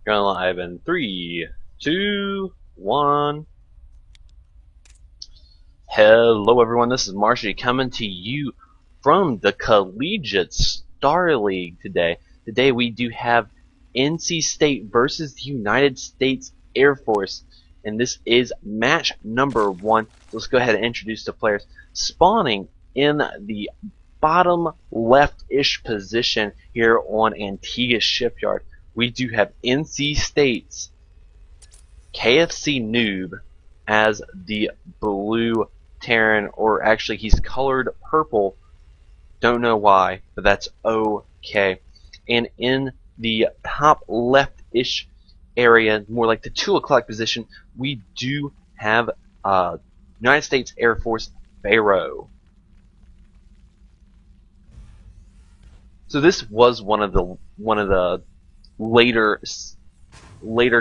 Going live in 3, 2, 1. Hello everyone, this is Marshy coming to you from the Collegiate Star League today. Today we do have NC State versus the United States Air Force, and this is match number 1. Let's go ahead and introduce the players. Spawning in the bottom left-ish position here on Antigua Shipyard, we do have NC State's KFC Noob as the blue Terran, or actually he's colored purple. Don't know why, but that's okay. And in the top left-ish area, more like the 2 o'clock position, we do have United States Air Force Pharaoh. So this was one of the later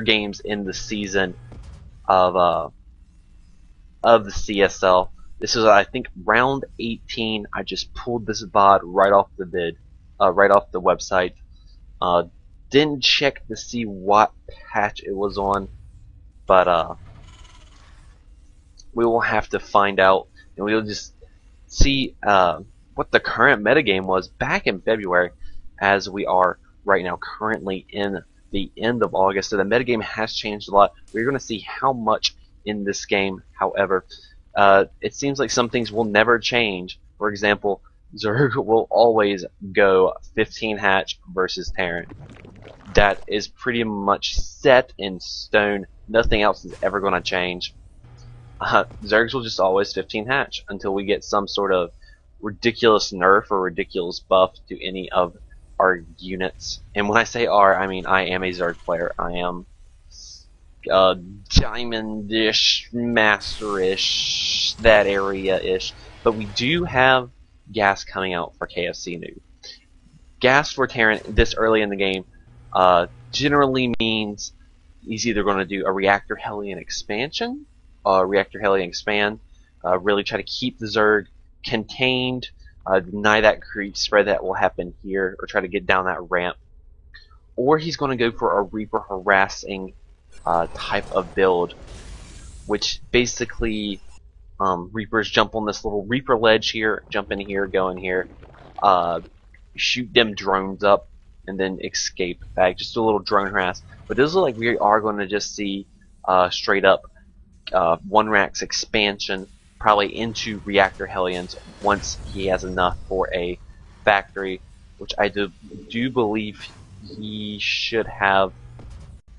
games in the season of the CSL. This is, I think, round 18. I just pulled this VOD right off the right off the website. Didn't check to see what patch it was on, but we will have to find out, and we'll just see what the current metagame was back in February, as we are right now currently in the end of August. So the metagame has changed a lot. We're going to see how much in this game. However, it seems like some things will never change. For example, Zerg will always go 15 hatch versus Terran. That is pretty much set in stone. Nothing else is ever going to change. Zergs will just always 15 hatch until we get some sort of ridiculous nerf or ridiculous buff to any of our units. And when I say "are," I mean I am a Zerg player. I am Diamond-ish, Master-ish, that area-ish. But we do have gas coming out for KFC Noob. Gas for Terran this early in the game generally means he's either going to do a Reactor Hellion expansion, Reactor Hellion expand, really try to keep the Zerg contained, deny that creep spread that will happen here, or try to get down that ramp. Or he's going to go for a Reaper harassing type of build, which basically Reapers jump on this little Reaper ledge here, jump in here, go in here, shoot them drones up, and then escape back. Just a little drone harass. But this is like we are going to just see straight up one Rack's expansion, probably into Reactor Hellions once he has enough for a factory, which I do believe he should have.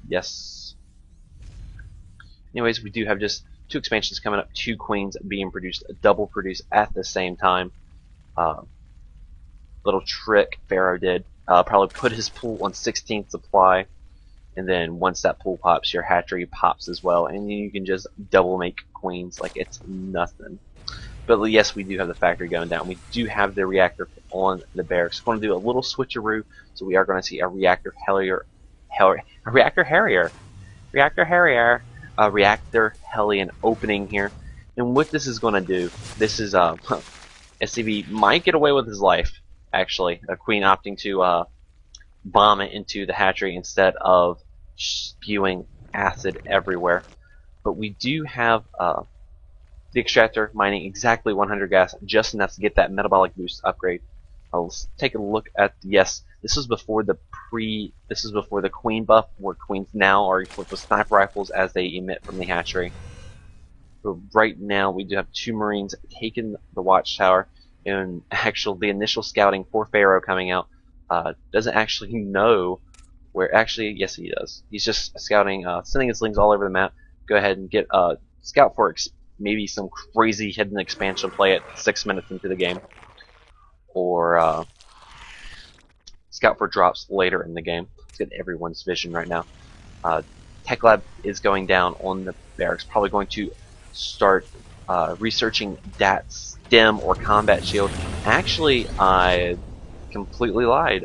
Yes. Anyways, we do have just 2 expansions coming up, 2 queens being produced, double produced at the same time. Little trick Pharaoh did. Probably put his pool on 16th supply, and then once that pool pops, your hatchery pops as well, and you can just double make queens like it's nothing. But yes, we do have the factory going down. We do have the reactor on the barracks. We're going to do a little switcheroo, so we are going to see a Reactor Hellion opening here. And what this is going to do, this is SCV might get away with his life, actually. A queen opting to bomb it into the hatchery instead of spewing acid everywhere. But we do have the extractor mining exactly 100 gas, just enough to get that metabolic boost upgrade. Let's take a look at, yes, this was before the queen buff, where queens now are equipped with sniper rifles as they emit from the hatchery. But right now we do have 2 Marines taking the watchtower, and the initial scouting for Pharaoh coming out doesn't actually know where. Actually, yes, he does. He's just scouting, sending his lings all over the map. Go ahead and get scout for maybe some crazy hidden expansion play at 6 minutes into the game, or scout for drops later in the game. Let's get everyone's vision right now. Tech Lab is going down on the barracks, probably going to start researching that stem or combat shield. Actually, I completely lied.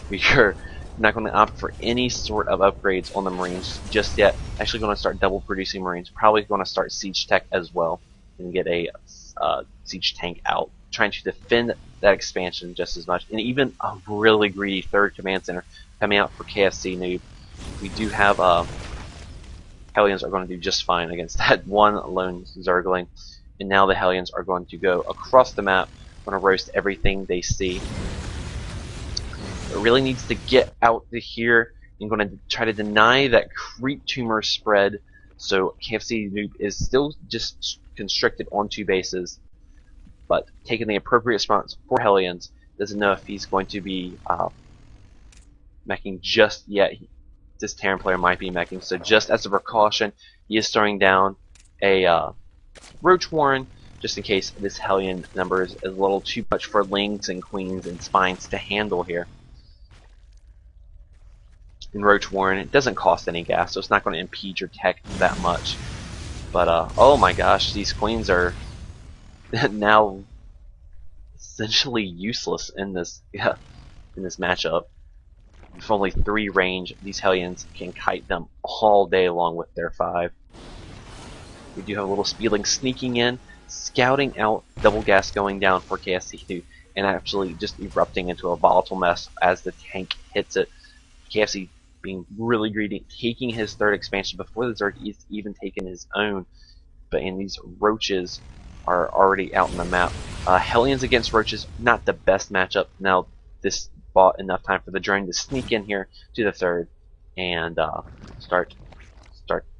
We are not going to opt for any sort of upgrades on the Marines just yet. Actually going to start double producing Marines. Probably going to start Siege Tech as well and get a Siege Tank out, trying to defend that expansion just as much. And even a really greedy 3rd command center coming out for KFC Noob. we do have Hellions are going to do just fine against that one lone Zergling. And now the Hellions are going to go across the map, going to roast everything they see. It really needs to get out to here. I'm going to try to deny that creep tumor spread, so KFC Noob is still just constricted on 2 bases, but taking the appropriate response for Hellions. Doesn't know if he's going to be meching just yet. This Terran player might be meching, so just as a precaution, he is throwing down a Roach Warren, just in case this Hellion number is a little too much for Lings and Queens and Spines to handle here. In Roach Warren, it doesn't cost any gas, so it's not going to impede your tech that much. But oh my gosh, these Queens are now essentially useless in this matchup. With only 3 range, these Hellions can kite them all day long with their 5. We do have a little Speedling sneaking in, scouting out, double gas going down for KFC2, and actually just erupting into a volatile mess as the tank hits it. KFC being really greedy, taking his 3rd expansion before the Zerg is even taken his own. But in these Roaches are already out on the map. Hellions against Roaches, not the best matchup. Now this bought enough time for the drone to sneak in here to the 3rd and start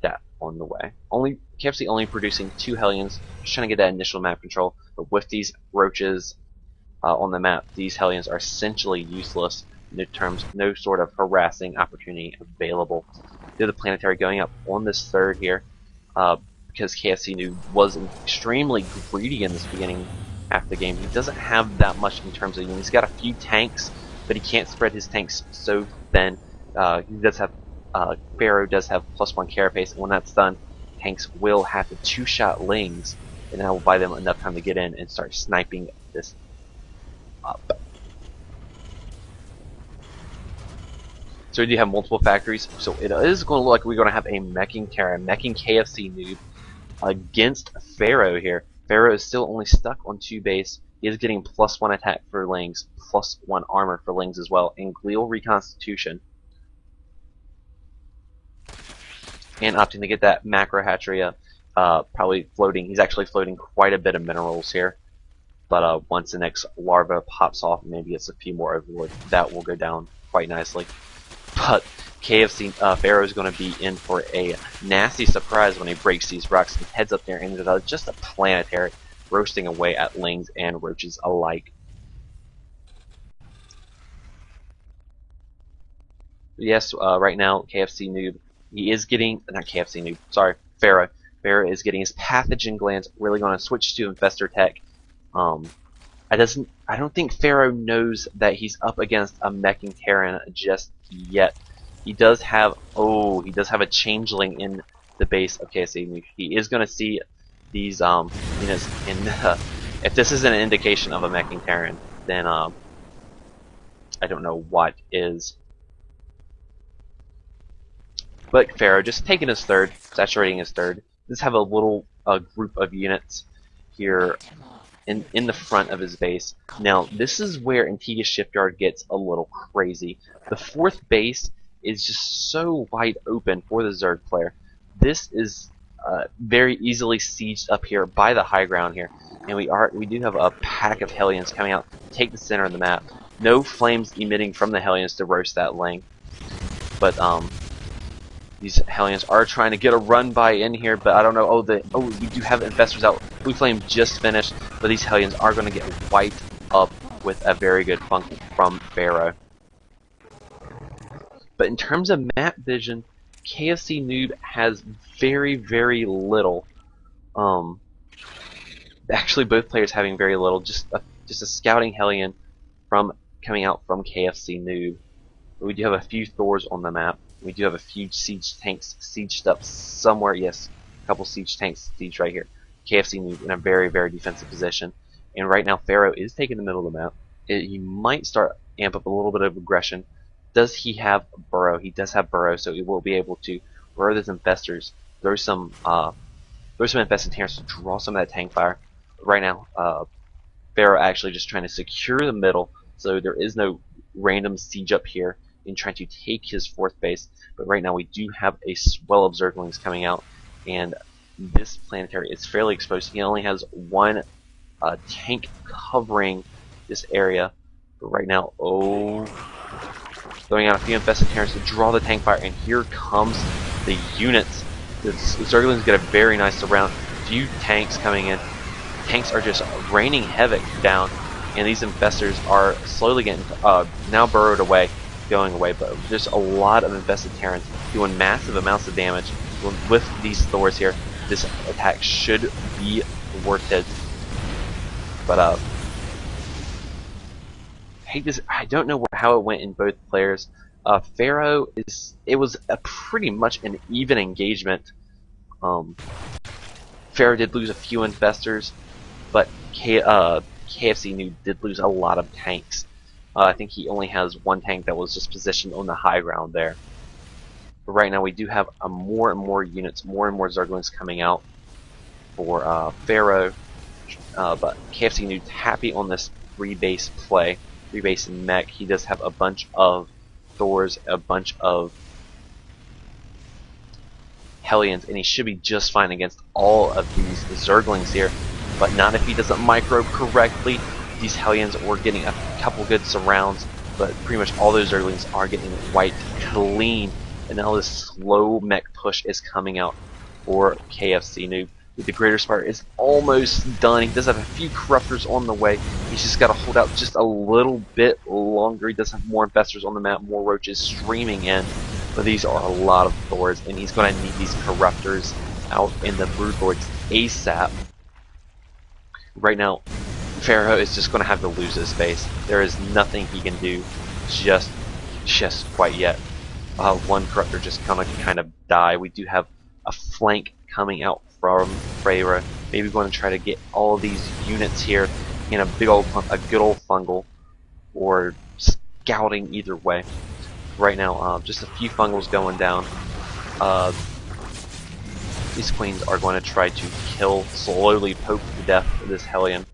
that on the way. KFC only producing 2 Hellions, just trying to get that initial map control. But with these Roaches on the map, these Hellions are essentially useless. In terms, no sort of harassing opportunity available. The Planetary going up on this 3rd here, because KFC Noob was extremely greedy in this beginning half of the game. He doesn't have that much in terms of, he's got a few tanks, but he can't spread his tanks so thin. He does have, Pharaoh does have +1 carapace, and when that's done, tanks will have to 2-shot Lings, and that will buy them enough time to get in and start sniping this up. So we do have multiple factories, so it is going to look like we're going to have a meching Terran, meching KFC Noob against Pharaoh here. Pharaoh is still only stuck on 2 base. He is getting +1 attack for Lings, +1 armor for Lings as well, and Glial Reconstitution. And opting to get that Macro Hatchery probably floating. He's actually floating quite a bit of minerals here. But once the next larva pops off, maybe gets a few more Overlord, that will go down quite nicely. But KFC Pharaoh is going to be in for a nasty surprise when he breaks these rocks and heads up there and does just a Planetary, roasting away at Lings and Roaches alike. Yes, right now KFC Noob, he is getting, not KFC Noob, sorry, Pharaoh. Pharaoh is getting his Pathogen Glands, really going to switch to Infestor Tech. I don't think Pharaoh knows that he's up against a meching Terran just yet. He does have a Changeling in the base of KFC. He is going to see these units if this isn't an indication of a meching Terran, then I don't know what is. But Pharaoh just taking his 3rd, saturating his 3rd. Just have a little group of units here in the front of his base. Now, this is where Antigua Shipyard gets a little crazy. The 4th base is just so wide open for the Zerg player. This is very easily sieged up here by the high ground here, and we do have a pack of Hellions coming out to take the center of the map. No flames emitting from the Hellions to roast that Ling, but these Hellions are trying to get a run by in here, but I don't know. We do have Infestors out. Blue Flame just finished, but these Hellions are going to get wiped up with a very good funk from Pharaoh. But in terms of map vision, KFC Noob has very, very little. Actually, both players having very little. Just a scouting Hellion coming out from KFC Noob. But we do have a few Thors on the map. We do have a few siege tanks sieged up somewhere. Yes, a couple siege tanks sieged right here. KFC Noob in a very, very defensive position. And right now, Pharaoh is taking the middle of the map. He might start amp up a little bit of aggression. Does he have Burrow? He does have Burrow, so he will be able to burrow those Infestors, throw some Infested Terrans to draw some of that tank fire. Right now, Pharaoh actually just trying to secure the middle, so there is no random siege up here. in trying to take his 4th base. But right now we do have a swell of Zerglings coming out, and this planetary is fairly exposed. He only has one tank covering this area. But right now, throwing out a few infested Terrans to draw the tank fire, and here comes the units. The Zerglings get a very nice surround. Few tanks coming in. Tanks are just raining havoc down, and these infestors are slowly getting now burrowed away, going away. But there's a lot of infested Terrans doing massive amounts of damage. With these Thors here, this attack should be worth it. But I don't know how it went in both players. Pharaoh it was a pretty much an even engagement. Pharaoh did lose a few infestors, but KFC Noob did lose a lot of tanks. I think he only has one tank that was just positioned on the high ground there. But right now we do have more and more units, more and more Zerglings coming out for Pharaoh. But KFC Noob's happy on this 3-base play, 3-base mech. He does have a bunch of Thors, a bunch of Hellions, and he should be just fine against all of these Zerglings here. But not if he doesn't micro correctly. These Hellions were getting a couple good surrounds, but pretty much all those Zerglings are getting wiped clean. And now this slow mech push is coming out for KFC Noob. The Greater Spire is almost done. He does have a few Corruptors on the way. He's just got to hold out just a little bit longer. He does have more Infestors on the map, more Roaches streaming in. But these are a lot of Thors, and he's going to need these Corruptors out in the Broodlords ASAP. Right now, Pharaoh is just going to have to lose his base. There is nothing he can do just quite yet. One Corruptor just kind of die. We do have a flank coming out from Pharaoh. Maybe going to try to get all of these units here in a big old pump, a good old fungal, or scouting either way. Right now, just a few fungals going down. These queens are going to try to slowly poke to death this Hellion.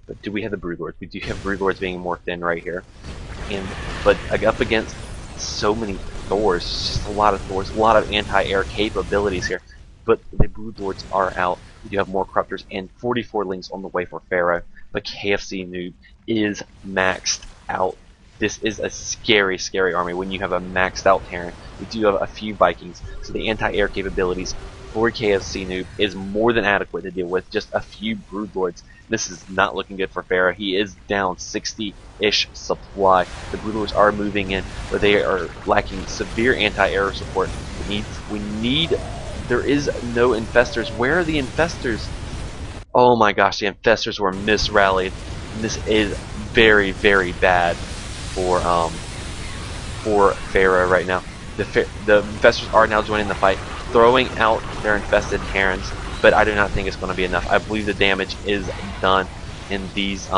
But do we have the Broodlords? We do have Broodlords being morphed in right here. But up against so many Thors, just a lot of Thors, a lot of anti-air capabilities here. But the Broodlords are out. We do have more Corruptors and 44 Lings on the way for Pharaoh. But KFC Noob is maxed out. This is a scary, scary army when you have a maxed out Terran. We do have a few Vikings, so the anti-air capabilities for KFC Noob is more than adequate to deal with just a few Broodlords. This is not looking good for Pharaoh. He is down 60-ish supply. The Broodlords are moving in, but they are lacking severe anti-air support. There is no Infestors. Where are the Infestors? Oh my gosh, the Infestors were misrallied. This is very, very bad for Pharaoh right now. The Infestors are now joining the fight, throwing out their infested Terrans, but I do not think it's going to be enough. I believe the damage is done, and these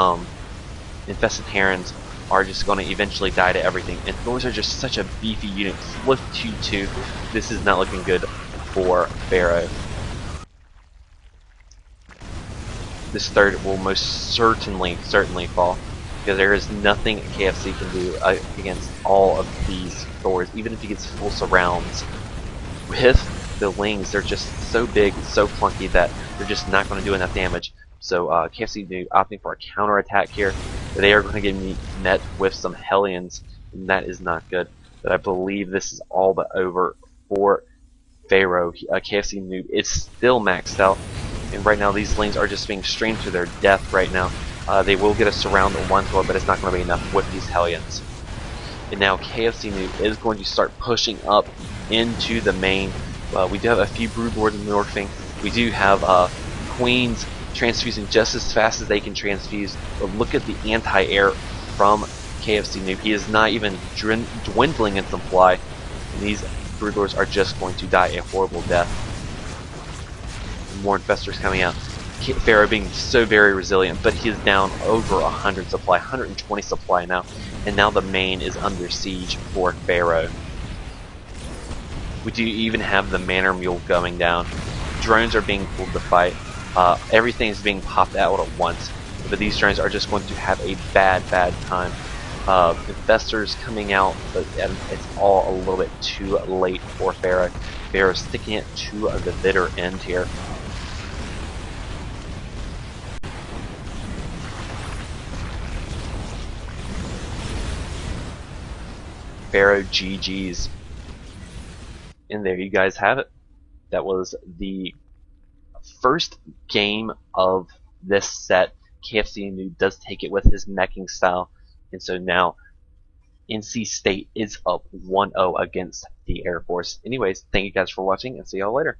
infested Terrans are just going to eventually die to everything. And Thors are just such a beefy unit. Flip 2-2. This is not looking good for Pharaoh. This third will most certainly fall, because there is nothing KFC can do against all of these Thors, even if he gets full surrounds. With the Lings, they're just so big, so clunky that they're just not going to do enough damage. So KFC opting for a counterattack here. They are going to get met with some Hellions, and that is not good. But I believe this is all but over for Pharaoh. KFC Noob is still maxed out, and right now these Lings are just being streamed to their death right now. They will get a surround on one Thor, but it's not going to be enough with these Hellions. And now KFC Noob is going to start pushing up into the main. We do have a few Broodlords morphing. We do have Queens transfusing just as fast as they can transfuse. But look at the anti-air from KFC Noob. He is not even dwindling in supply. And these Broodlords are just going to die a horrible death. More Infestors coming out. Pharaoh being so very resilient, but he is down over 100 supply, 120 supply now, and now the main is under siege for Pharaoh. We do even have the Manor Mule going down. Drones are being pulled to fight. Everything is being popped out at once, but these drones are just going to have a bad time. investors coming out, but it's all a little bit too late for Pharaoh. Pharaoh's sticking it to the bitter end here. Pharaoh GG's. And there you guys have it. That was the first game of this set. KFC New does take it with his meching style, and so now NC State is up 1-0 against the Air Force. Anyways, thank you guys for watching, and see y'all later.